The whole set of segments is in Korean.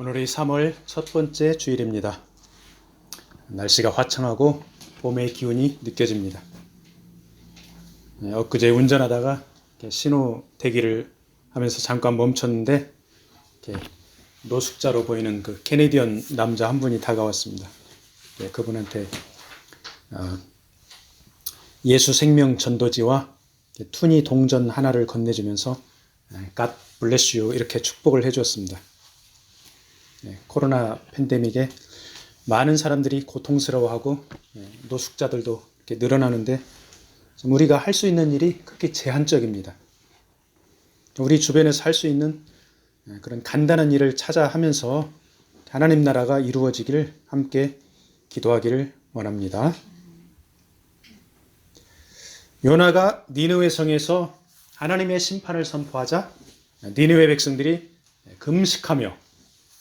오늘이 3월 첫 번째 주일입니다. 날씨가 화창하고 봄의 기운이 느껴집니다. 엊그제 운전하다가 신호 대기를 하면서 잠깐 멈췄는데 노숙자로 보이는 그 캐네디언 남자 한 분이 다가왔습니다. 그분한테 예수 생명 전도지와 투니 동전 하나를 건네주면서 God bless you 이렇게 축복을 해주었습니다. 코로나 팬데믹에 많은 사람들이 고통스러워하고 노숙자들도 이렇게 늘어나는데 우리가 할 수 있는 일이 그렇게 제한적입니다. 우리 주변에서 할 수 있는 그런 간단한 일을 찾아 하면서 하나님 나라가 이루어지기를 함께 기도하기를 원합니다. 요나가 니느웨 성에서 하나님의 심판을 선포하자 니느웨 백성들이 금식하며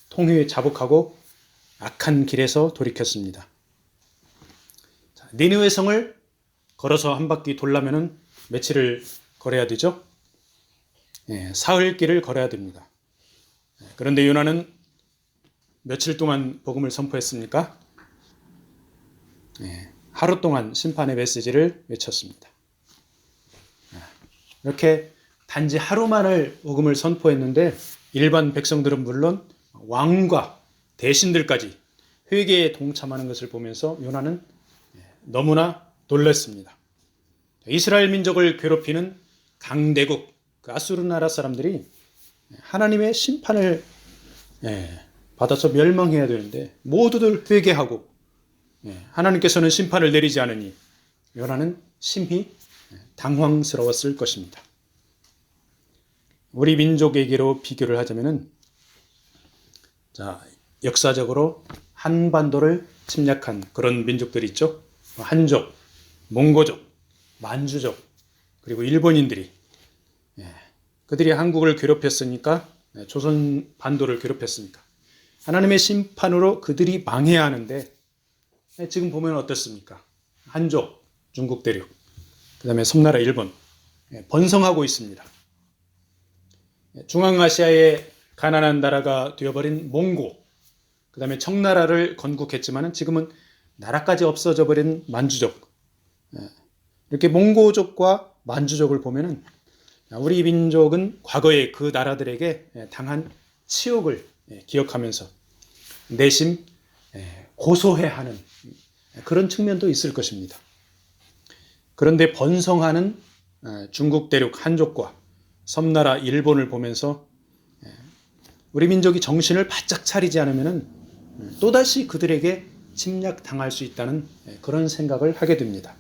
통회에 자복하고 악한 길에서 돌이켰습니다. 니느웨 성을 걸어서 한 바퀴 돌려면 며칠을 걸어야 되죠? 사흘길을 걸어야 됩니다. 그런데 요나는 며칠 동안 복음을 선포했습니까? 하루 동안 심판의 메시지를 외쳤습니다. 이렇게 단지 하루만을 복음을 선포했는데 일반 백성들은 물론 왕과 대신들까지 회개에 동참하는 것을 보면서 요나는 너무나 놀랐습니다. 이스라엘 민족을 괴롭히는 강대국 그 아수르 나라 사람들이 하나님의 심판을 받아서 멸망해야 되는데 모두들 회개하고 하나님께서는 심판을 내리지 않으니 요나는 심히 당황스러웠을 것입니다. 우리 민족에게로 비교를 하자면은 역사적으로 한반도를 침략한 그런 민족들이 있죠. 한족, 몽고족, 만주족, 그리고 일본인들이 그들이 한국을 괴롭혔으니까 조선 반도를 괴롭혔으니까 하나님의 심판으로 그들이 망해야 하는데 지금 보면 어떻습니까? 한족, 중국 대륙, 그 다음에 섬나라 일본 번성하고 있습니다. 중앙아시아의 가난한 나라가 되어버린 몽고, 그 다음에 청나라를 건국했지만 지금은 나라까지 없어져 버린 만주족. 이렇게 몽고족과 만주족을 보면은 우리 민족은 과거에 그 나라들에게 당한 치욕을 기억하면서 내심 고소해하는 그런 측면도 있을 것입니다. 그런데 번성하는 중국 대륙 한족과 섬나라 일본을 보면서 우리 민족이 정신을 바짝 차리지 않으면 또다시 그들에게 침략당할 수 있다는 그런 생각을 하게 됩니다.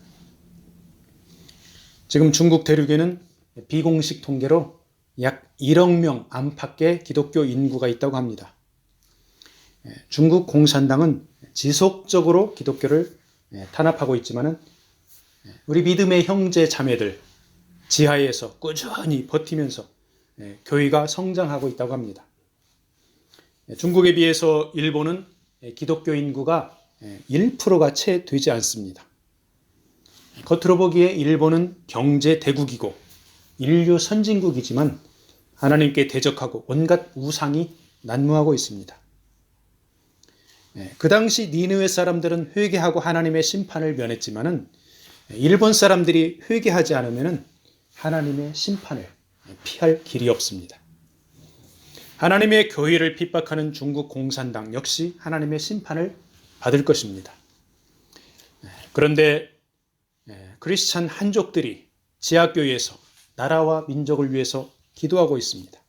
지금 중국 대륙에는 비공식 통계로 약 1억 명 안팎의 기독교 인구가 있다고 합니다. 중국 공산당은 지속적으로 기독교를 탄압하고 있지만 우리 믿음의 형제 자매들 지하에서 꾸준히 버티면서 교회가 성장하고 있다고 합니다. 중국에 비해서 일본은 기독교 인구가 1%가 채 되지 않습니다. 겉으로 보기에 일본은 경제 대국이고 인류 선진국이지만 하나님께 대적하고 온갖 우상이 난무하고 있습니다. 그 당시 니느웨 사람들은 회개하고 하나님의 심판을 면했지만 일본 사람들이 회개하지 않으면 하나님의 심판을 피할 길이 없습니다. 하나님의 교회를 핍박하는 중국 공산당 역시 하나님의 심판을 받을 것입니다. 그런데 크리스찬 한족들이 지하교회에서 나라와 민족을 위해서 기도하고 있습니다.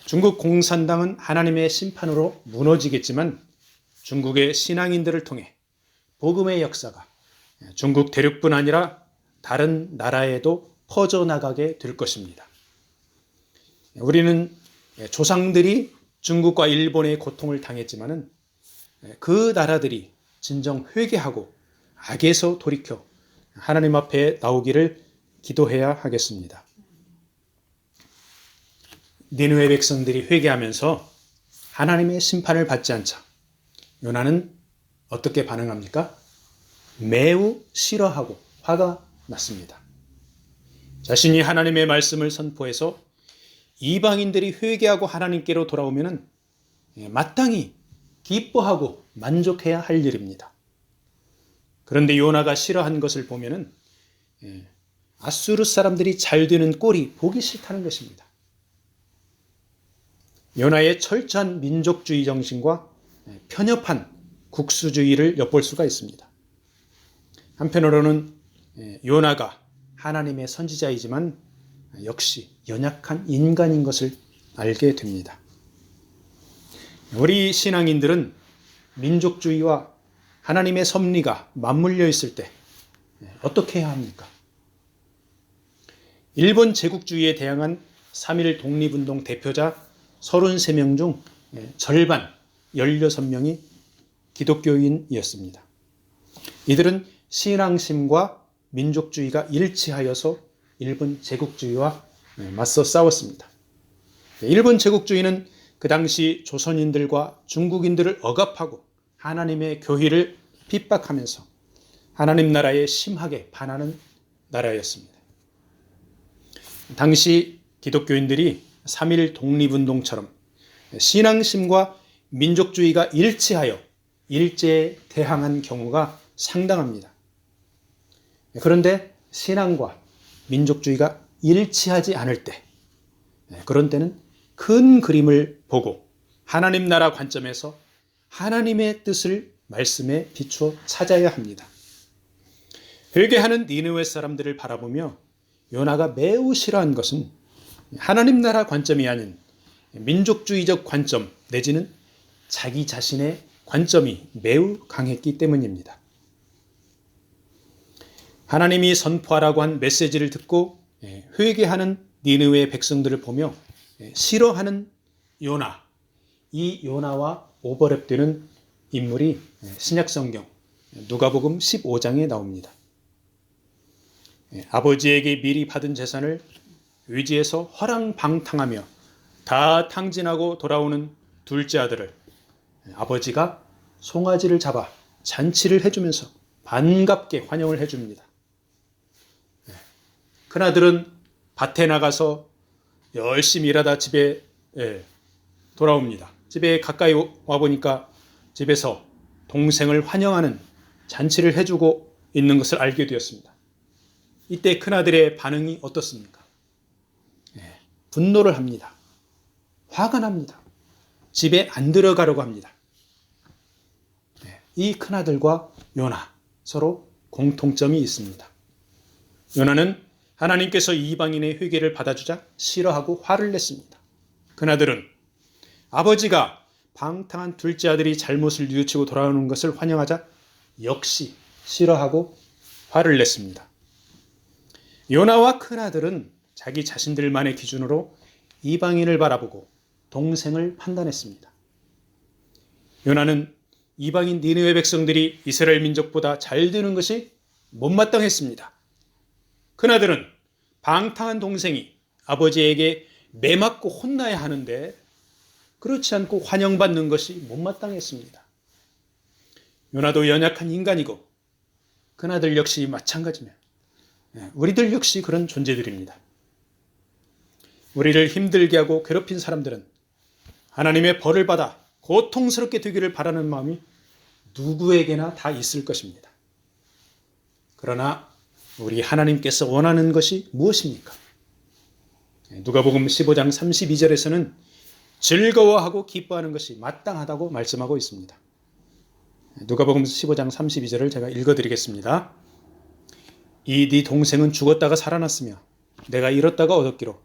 중국 공산당은 하나님의 심판으로 무너지겠지만 중국의 신앙인들을 통해 복음의 역사가 중국 대륙뿐 아니라 다른 나라에도 퍼져나가게 될 것입니다. 우리는 조상들이 중국과 일본의 고통을 당했지만 그 나라들이 진정 회개하고 악에서 돌이켜 하나님 앞에 나오기를 기도해야 하겠습니다. 니느웨 백성들이 회개하면서 하나님의 심판을 받지 않자 요나는 어떻게 반응합니까? 매우 싫어하고 화가 났습니다. 자신이 하나님의 말씀을 선포해서 이방인들이 회개하고 하나님께로 돌아오면 마땅히 기뻐하고 만족해야 할 일입니다. 그런데 요나가 싫어한 것을 보면은 아수르 사람들이 잘 되는 꼴이 보기 싫다는 것입니다. 요나의 철저한 민족주의 정신과 편협한 국수주의를 엿볼 수가 있습니다. 한편으로는 요나가 하나님의 선지자이지만 역시 연약한 인간인 것을 알게 됩니다. 우리 신앙인들은 민족주의와 하나님의 섭리가 맞물려 있을 때 어떻게 해야 합니까? 일본 제국주의에 대항한 3.1 독립운동 대표자 33명 중 절반 16명이 기독교인이었습니다. 이들은 신앙심과 민족주의가 일치하여서 일본 제국주의와 맞서 싸웠습니다. 일본 제국주의는 그 당시 조선인들과 중국인들을 억압하고 하나님의 교회를 핍박하면서 하나님 나라에 심하게 반하는 나라였습니다. 당시 기독교인들이 3.1 독립운동처럼 신앙심과 민족주의가 일치하여 일제에 대항한 경우가 상당합니다. 그런데 신앙과 민족주의가 일치하지 않을 때, 그런 때는 큰 그림을 보고 하나님 나라 관점에서 하나님의 뜻을 말씀에 비추어 찾아야 합니다. 회개하는 니느웨 사람들을 바라보며 요나가 매우 싫어한 것은 하나님 나라 관점이 아닌 민족주의적 관점 내지는 자기 자신의 관점이 매우 강했기 때문입니다. 하나님이 선포하라고 한 메시지를 듣고 회개하는 니느웨 백성들을 보며 싫어하는 요나, 이 요나와 오버랩되는 인물이 신약성경 누가복음 15장에 나옵니다. 아버지에게 미리 받은 재산을 위지에서 허랑방탕하며 다 탕진하고 돌아오는 둘째 아들을 아버지가 송아지를 잡아 잔치를 해주면서 반갑게 환영을 해줍니다. 큰아들은 밭에 나가서 열심히 일하다 집에 돌아옵니다. 집에 가까이 와보니까 집에서 동생을 환영하는 잔치를 해주고 있는 것을 알게 되었습니다. 이때 큰아들의 반응이 어떻습니까? 분노를 합니다. 화가 납니다. 집에 안 들어가려고 합니다. 이 큰아들과 요나 서로 공통점이 있습니다. 요나는 하나님께서 이방인의 회개를 받아주자 싫어하고 화를 냈습니다. 큰아들은 아버지가 방탕한 둘째 아들이 잘못을 뉘우치고 돌아오는 것을 환영하자 역시 싫어하고 화를 냈습니다. 요나와 큰아들은 자기 자신들만의 기준으로 이방인을 바라보고 동생을 판단했습니다. 요나는 이방인 니느웨 백성들이 이스라엘 민족보다 잘 되는 것이 못마땅했습니다. 큰아들은 방탕한 동생이 아버지에게 매맞고 혼나야 하는데 그렇지 않고 환영받는 것이 못마땅했습니다. 요나도 연약한 인간이고 큰아들 역시 마찬가지며 우리들 역시 그런 존재들입니다. 우리를 힘들게 하고 괴롭힌 사람들은 하나님의 벌을 받아 고통스럽게 되기를 바라는 마음이 누구에게나 다 있을 것입니다. 그러나 우리 하나님께서 원하는 것이 무엇입니까? 누가복음 15장 32절에서는 즐거워하고 기뻐하는 것이 마땅하다고 말씀하고 있습니다. 누가복음 15장 32절을 제가 읽어드리겠습니다. 이 네 동생은 죽었다가 살아났으며 내가 잃었다가 얻었기로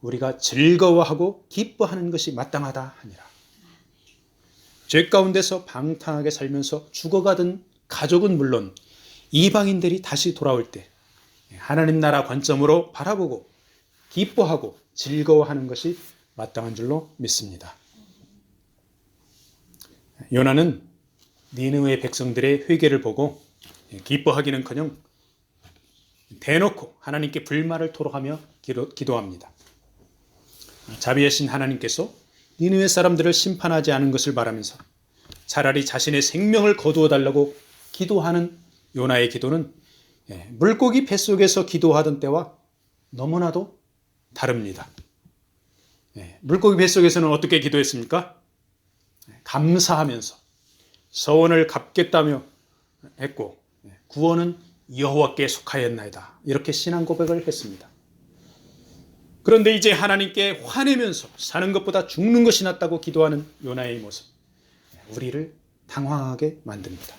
우리가 즐거워하고 기뻐하는 것이 마땅하다 하니라. 죄 가운데서 방탕하게 살면서 죽어가던 가족은 물론 이방인들이 다시 돌아올 때 하나님 나라 관점으로 바라보고 기뻐하고 즐거워하는 것이 마땅한 줄로 믿습니다. 요나는 니느웨 백성들의 회개를 보고 기뻐하기는커녕 대놓고 하나님께 불만을 토로하며 기도합니다. 자비하신 하나님께서 니느웨 사람들을 심판하지 않은 것을 바라면서 차라리 자신의 생명을 거두어 달라고 기도하는 요나의 기도는 물고기 뱃속에서 기도하던 때와 너무나도 다릅니다. 물고기 뱃속에서는 어떻게 기도했습니까? 감사하면서 서원을 갚겠다며 했고 구원은 여호와께 속하였나이다. 이렇게 신앙 고백을 했습니다. 그런데 이제 하나님께 화내면서 사는 것보다 죽는 것이 낫다고 기도하는 요나의 모습, 우리를 당황하게 만듭니다.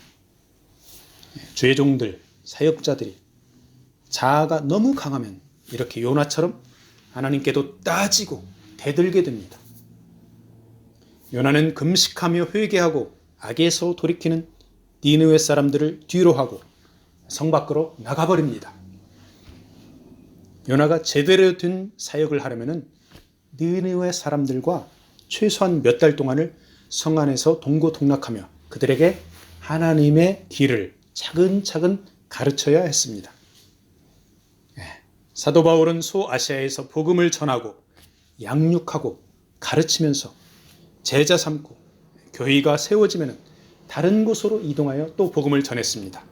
주의 종들, 사역자들이 자아가 너무 강하면 이렇게 요나처럼 하나님께도 따지고 대들게 됩니다. 요나는 금식하며 회개하고 악에서 돌이키는 니느웨 사람들을 뒤로 하고 성 밖으로 나가버립니다. 요나가 제대로 된 사역을 하려면 니느웨 사람들과 최소한 몇 달 동안을 성 안에서 동고동락하며 그들에게 하나님의 길을 차근차근 가르쳐야 했습니다. 사도 바울은 소아시아에서 복음을 전하고 양육하고 가르치면서 제자 삼고 교회가 세워지면 다른 곳으로 이동하여 또 복음을 전했습니다.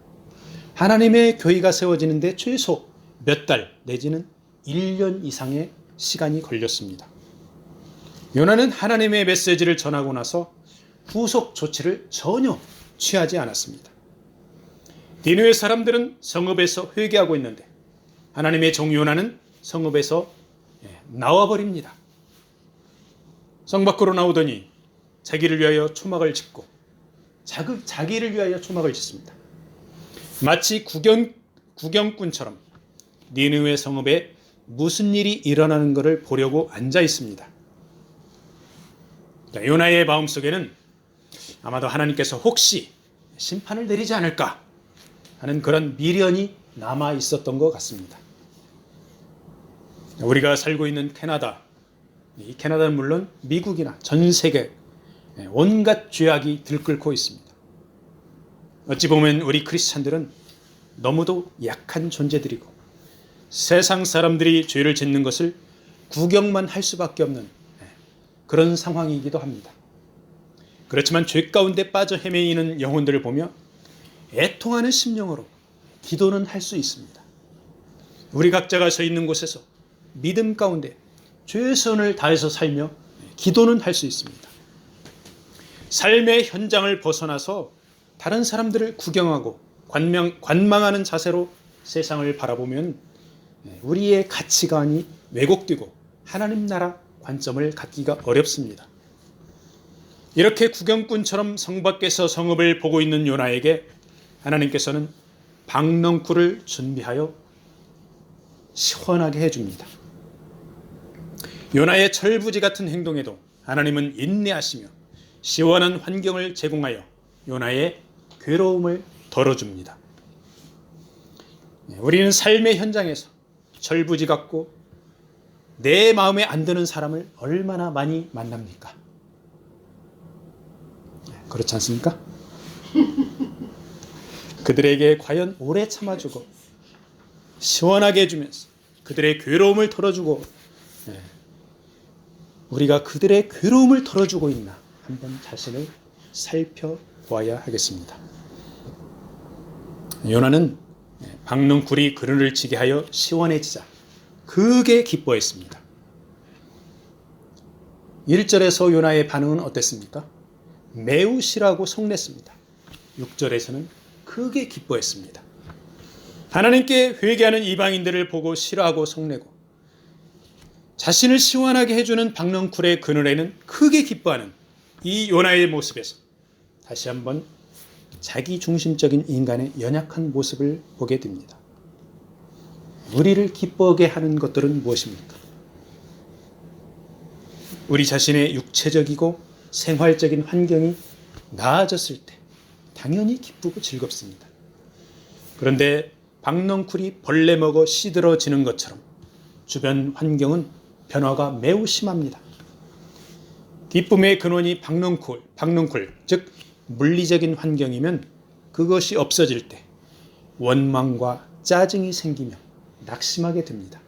하나님의 교회가 세워지는데 최소 몇 달 내지는 1년 이상의 시간이 걸렸습니다. 요나는 하나님의 메시지를 전하고 나서 후속 조치를 전혀 취하지 않았습니다. 니느웨 사람들은 성읍에서 회개하고 있는데 하나님의 종 요나는 성읍에서 나와버립니다. 성 밖으로 나오더니 자기를 위하여 초막을 짓고 자기를 위하여 초막을 짓습니다. 마치 구경꾼처럼 니느웨 성읍에 무슨 일이 일어나는 것을 보려고 앉아 있습니다. 요나의 마음속에는 아마도 하나님께서 혹시 심판을 내리지 않을까 하는 그런 미련이 남아 있었던 것 같습니다. 우리가 살고 있는 캐나다, 이 캐나다는 물론 미국이나 전 세계 온갖 죄악이 들끓고 있습니다. 어찌 보면 우리 크리스찬들은 너무도 약한 존재들이고 세상 사람들이 죄를 짓는 것을 구경만 할 수밖에 없는 그런 상황이기도 합니다. 그렇지만 죄 가운데 빠져 헤매이는 영혼들을 보며 애통하는 심령으로 기도는 할 수 있습니다. 우리 각자가 서 있는 곳에서 믿음 가운데 최선을 다해서 살며 기도는 할 수 있습니다. 삶의 현장을 벗어나서 다른 사람들을 구경하고 관망하는 자세로 세상을 바라보면 우리의 가치관이 왜곡되고 하나님 나라 관점을 갖기가 어렵습니다. 이렇게 구경꾼처럼 성 밖에서 성읍을 보고 있는 요나에게 하나님께서는 박넝쿨을 준비하여 시원하게 해줍니다. 요나의 철부지 같은 행동에도 하나님은 인내하시며 시원한 환경을 제공하여 요나의 괴로움을 덜어줍니다. 우리는 삶의 현장에서 철부지 같고 내 마음에 안 드는 사람을 얼마나 많이 만납니까? 그렇지 않습니까? 그들에게 과연 오래 참아주고 시원하게 해주면서 그들의 괴로움을 털어주고 우리가 그들의 괴로움을 털어주고 있나 한번 자신을 살펴보아야 하겠습니다. 요나는 박넝쿨이 그늘을 지게 하여 시원해지자 크게 기뻐했습니다. 1절에서 요나의 반응은 어땠습니까? 매우 싫어하고 속냈습니다. 6절에서는 크게 기뻐했습니다. 하나님께 회개하는 이방인들을 보고 싫어하고 속내고 자신을 시원하게 해주는 박넝쿨의 그늘에는 크게 기뻐하는 이 요나의 모습에서 다시 한번 자기 중심적인 인간의 연약한 모습을 보게 됩니다. 우리를 기뻐하게 하는 것들은 무엇입니까? 우리 자신의 육체적이고 생활적인 환경이 나아졌을 때 당연히 기쁘고 즐겁습니다. 그런데 박넝쿨이 벌레 먹어 시들어지는 것처럼 주변 환경은 변화가 매우 심합니다. 기쁨의 근원이 박넝쿨, 즉 물리적인 환경이면 그것이 없어질 때 원망과 짜증이 생기며 낙심하게 됩니다.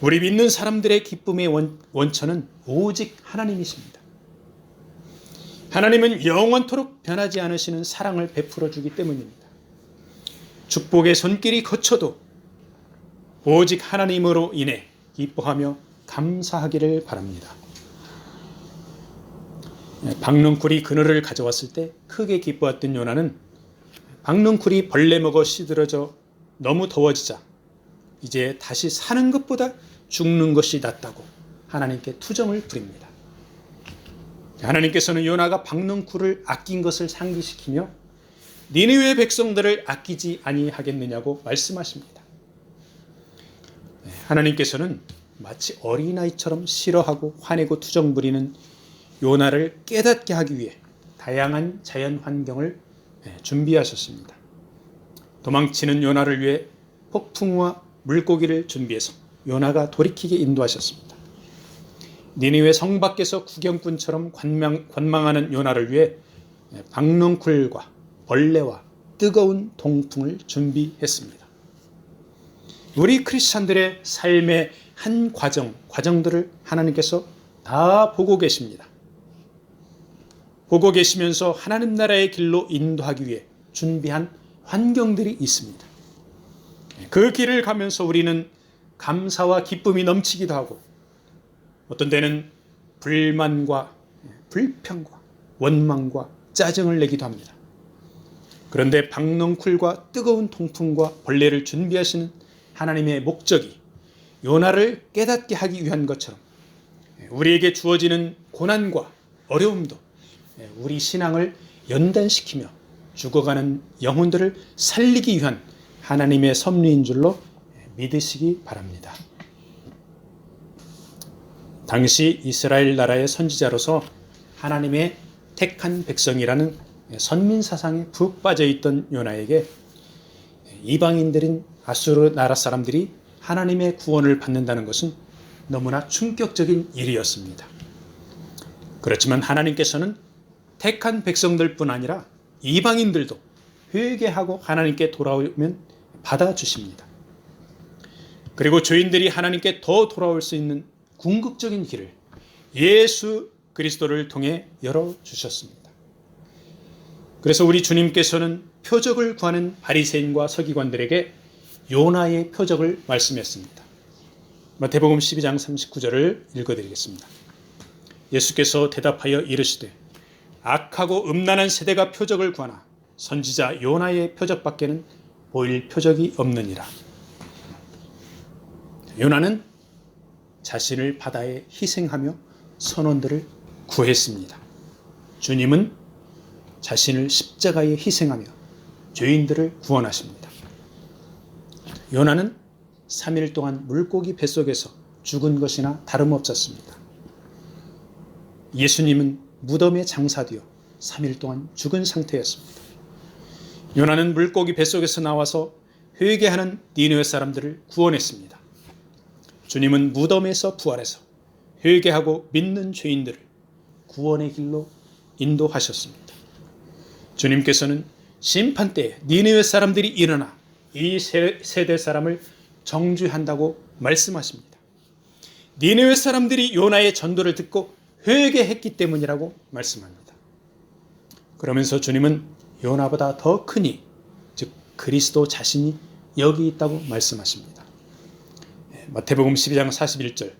우리 믿는 사람들의 기쁨의 원천은 오직 하나님이십니다. 하나님은 영원토록 변하지 않으시는 사랑을 베풀어 주기 때문입니다. 축복의 손길이 거쳐도 오직 하나님으로 인해 기뻐하며 감사하기를 바랍니다. 박넝쿨이 그늘을 가져왔을 때 크게 기뻐했던 요나는 박넝쿨이 벌레 먹어 시들어져 너무 더워지자 이제 다시 사는 것보다 죽는 것이 낫다고 하나님께 투정을 부립니다. 하나님께서는 요나가 박넝쿨을 아낀 것을 상기시키며 니느웨 백성들을 아끼지 아니하겠느냐고 말씀하십니다. 하나님께서는 마치 어린아이처럼 싫어하고 화내고 투정 부리는 요나를 깨닫게 하기 위해 다양한 자연 환경을 준비하셨습니다. 도망치는 요나를 위해 폭풍과 물고기를 준비해서 요나가 돌이키게 인도하셨습니다. 니느웨 성 밖에서 구경꾼처럼 관망하는 요나를 위해 박넝쿨과 벌레와 뜨거운 동풍을 준비했습니다. 우리 크리스찬들의 삶의 한 과정들을 하나님께서 다 보고 계십니다. 보고 계시면서 하나님 나라의 길로 인도하기 위해 준비한 환경들이 있습니다. 그 길을 가면서 우리는 감사와 기쁨이 넘치기도 하고 어떤 때는 불만과 불평과 원망과 짜증을 내기도 합니다. 그런데 박넝쿨과 뜨거운 통풍과 벌레를 준비하시는 하나님의 목적이 요나를 깨닫게 하기 위한 것처럼 우리에게 주어지는 고난과 어려움도 우리 신앙을 연단시키며 죽어가는 영혼들을 살리기 위한 하나님의 섭리인 줄로 믿으시기 바랍니다. 당시 이스라엘 나라의 선지자로서 하나님의 택한 백성이라는 선민 사상에 푹 빠져 있던 요나에게 이방인들인 아수르 나라 사람들이 하나님의 구원을 받는다는 것은 너무나 충격적인 일이었습니다. 그렇지만 하나님께서는 택한 백성들뿐 아니라 이방인들도 회개하고 하나님께 돌아오면 받아주십니다. 그리고 죄인들이 하나님께 더 돌아올 수 있는 궁극적인 길을 예수 그리스도를 통해 열어주셨습니다. 그래서 우리 주님께서는 표적을 구하는 바리새인과 서기관들에게 요나의 표적을 말씀했습니다. 마태복음 12장 39절을 읽어드리겠습니다. 예수께서 대답하여 이르시되 악하고 음란한 세대가 표적을 구하나 선지자 요나의 표적밖에는 보일 표적이 없느니라. 요나는 자신을 바다에 희생하며 선원들을 구했습니다. 주님은 자신을 십자가에 희생하며 죄인들을 구원하십니다. 요나는 3일 동안 물고기 뱃속에서 죽은 것이나 다름없었습니다. 예수님은 무덤에 장사되어 3일 동안 죽은 상태였습니다. 요나는 물고기 뱃속에서 나와서 회개하는 니느웨 사람들을 구원했습니다. 주님은 무덤에서 부활해서 회개하고 믿는 죄인들을 구원의 길로 인도하셨습니다. 주님께서는 심판 때에 니느웨 사람들이 일어나 이 세대 사람을 정죄한다고 말씀하십니다. 니느웨 사람들이 요나의 전도를 듣고 회개했기 때문이라고 말씀합니다. 그러면서 주님은 요나보다 더 크니 즉 그리스도 자신이 여기 있다고 말씀하십니다. 마태복음 12장 41절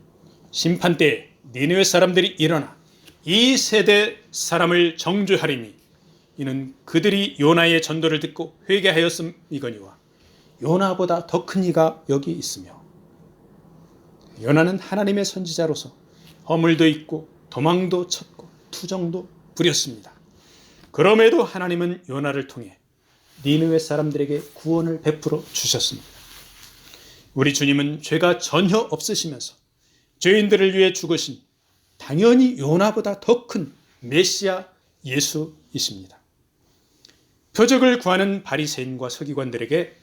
심판 때에 니느웨 사람들이 일어나 이 세대 사람을 정죄하리니 이는 그들이 요나의 전도를 듣고 회개하였음이거니와 요나보다 더 큰 이가 여기 있으며 요나는 하나님의 선지자로서 허물도 있고 도망도 쳤고 투정도 부렸습니다. 그럼에도 하나님은 요나를 통해 니느웨 사람들에게 구원을 베풀어 주셨습니다. 우리 주님은 죄가 전혀 없으시면서 죄인들을 위해 죽으신 당연히 요나보다 더 큰 메시아 예수이십니다. 표적을 구하는 바리새인과 서기관들에게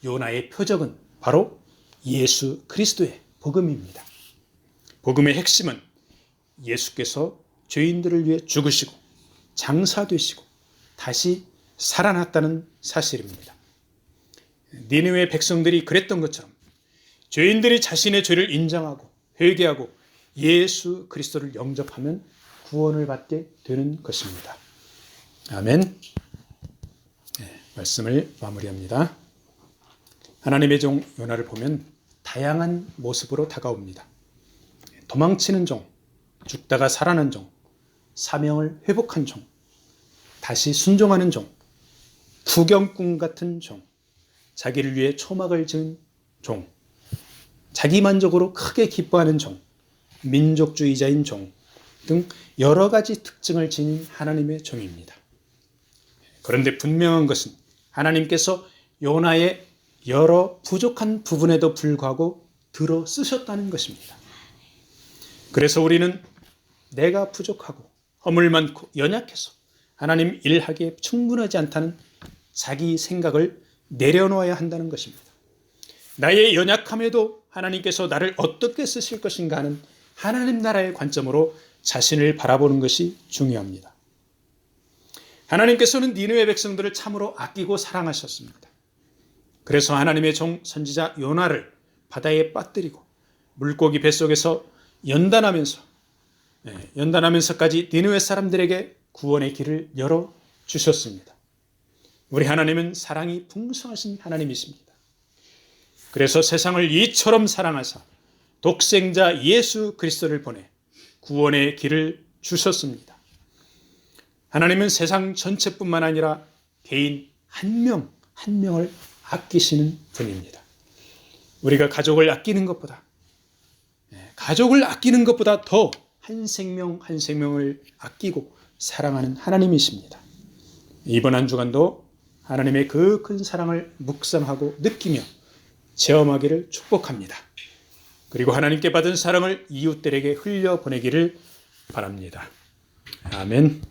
요나의 표적은 바로 예수 그리스도의 복음입니다. 복음의 핵심은 예수께서 죄인들을 위해 죽으시고 장사되시고 다시 살아났다는 사실입니다. 니느웨 백성들이 그랬던 것처럼 죄인들이 자신의 죄를 인정하고 회개하고 예수 그리스도를 영접하면 구원을 받게 되는 것입니다. 아멘. 말씀을 마무리합니다. 하나님의 종 요나를 보면 다양한 모습으로 다가옵니다. 도망치는 종, 죽다가 살아난 종, 사명을 회복한 종, 다시 순종하는 종, 구경꾼 같은 종, 자기를 위해 초막을 지은 종, 자기만족으로 크게 기뻐하는 종, 민족주의자인 종 등 여러 가지 특징을 지닌 하나님의 종입니다. 그런데 분명한 것은 하나님께서 요나의 여러 부족한 부분에도 불구하고 들어 쓰셨다는 것입니다. 그래서 우리는 내가 부족하고 허물 많고 연약해서 하나님 일하기에 충분하지 않다는 자기 생각을 내려놓아야 한다는 것입니다. 나의 연약함에도 하나님께서 나를 어떻게 쓰실 것인가 하는 하나님 나라의 관점으로 자신을 바라보는 것이 중요합니다. 하나님께서는 니느웨 백성들을 참으로 아끼고 사랑하셨습니다. 그래서 하나님의 종 선지자 요나를 바다에 빠뜨리고 물고기 뱃속에서 연단하면서까지 니느웨 사람들에게 구원의 길을 열어주셨습니다. 우리 하나님은 사랑이 풍성하신 하나님이십니다. 그래서 세상을 이처럼 사랑하사 독생자 예수 그리스도를 보내 구원의 길을 주셨습니다. 하나님은 세상 전체뿐만 아니라 개인 한 명 한 명을 아끼시는 분입니다. 우리가 가족을 아끼는 것보다 더 한 생명 한 생명을 아끼고 사랑하는 하나님이십니다. 이번 한 주간도 하나님의 그 큰 사랑을 묵상하고 느끼며 체험하기를 축복합니다. 그리고 하나님께 받은 사랑을 이웃들에게 흘려보내기를 바랍니다. 아멘.